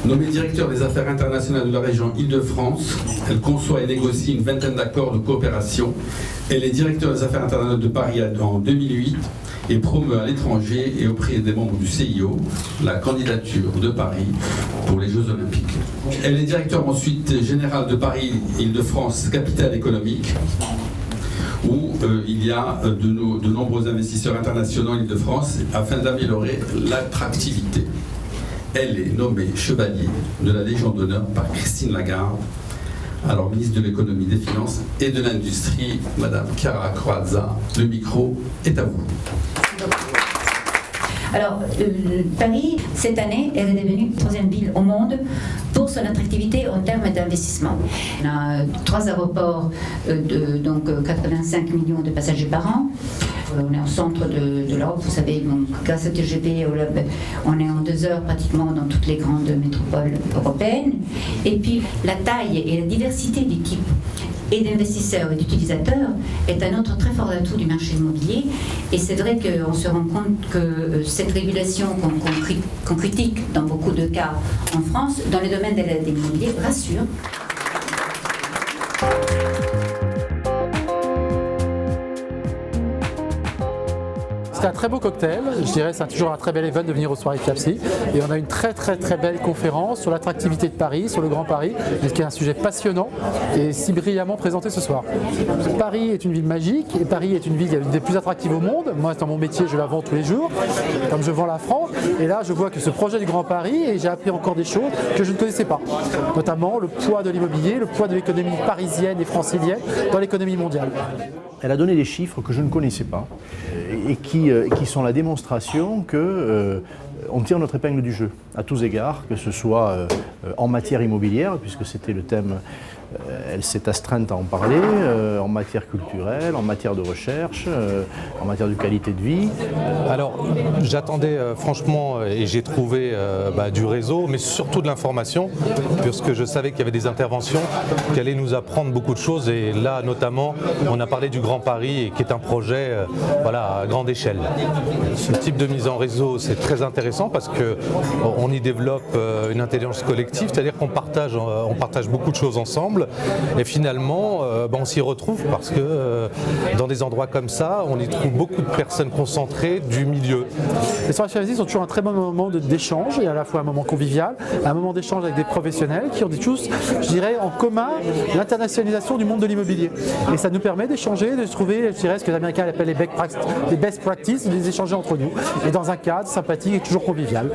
Nommée directeur des affaires internationales de la région Île-de-France, elle conçoit et négocie une vingtaine d'accords de coopération. Elle est directeur des affaires internationales de Paris en 2008 et promeut à l'étranger et auprès des membres du CIO la candidature de Paris pour les Jeux Olympiques. Elle est directeur ensuite générale de Paris Île-de-France, capitale économique, où il y a de nombreux investisseurs internationaux en Île-de-France afin d'améliorer l'attractivité. Elle est nommée chevalier de la Légion d'honneur par Christine Lagarde, alors ministre de l'économie, des finances et de l'industrie. Madame Chiara Croazza, le micro est à vous. Alors, Paris, cette année, elle est devenue la troisième ville au monde pour son attractivité en termes d'investissement. On a 3 aéroports, donc 85 millions de passagers par an. On est au centre de l'Europe, vous savez, donc, grâce au TGV, on est en 2 heures pratiquement dans toutes les grandes métropoles européennes. Et puis, la taille et la diversité d'équipes et d'investisseurs et d'utilisateurs est un autre très fort atout du marché immobilier. Et c'est vrai qu'on se rend compte que cette régulation qu'on critique dans beaucoup de cas en France, dans le domaine de l'immobilier, rassure. C'est un très beau cocktail, je dirais c'est toujours un très bel event de venir aux soirées FIAPSI et on a une très belle conférence sur l'attractivité de Paris, sur le Grand Paris, ce qui est un sujet passionnant et si brillamment présenté ce soir. Paris est une ville magique et Paris est une ville des plus attractives au monde. Moi dans mon métier je la vends tous les jours, comme je vends la France et là je vois que ce projet du Grand Paris et j'ai appris encore des choses que je ne connaissais pas, notamment le poids de l'immobilier, le poids de l'économie parisienne et francilienne dans l'économie mondiale. Elle a donné des chiffres que je ne connaissais pas et qui sont la démonstration que on tire notre épingle du jeu à tous égards, que ce soit en matière immobilière, puisque c'était le thème, elle s'est astreinte à en parler, en matière culturelle, en matière de recherche, en matière de qualité de vie. Alors j'attendais franchement et j'ai trouvé du réseau, mais surtout de l'information, puisque je savais qu'il y avait des interventions qui allaient nous apprendre beaucoup de choses et là notamment on a parlé du Grand Paris qui est un projet à grande échelle. Ce type de mise en réseau c'est très intéressant parce qu'on y développe une intelligence collective, c'est-à-dire qu'on partage beaucoup de choses ensemble et finalement on s'y retrouve parce que dans des endroits comme ça on y trouve beaucoup de personnes concentrées du milieu. Les soirées FIAPSI sont toujours un très bon moment d'échange et à la fois un moment convivial, un moment d'échange avec des professionnels qui ont tous, je dirais, en commun l'internationalisation du monde de l'immobilier. Et ça nous permet d'échanger, de trouver, je dirais, ce que les Américains appellent les best practices, de les échanger entre nous et dans un cadre sympathique et toujours convivial.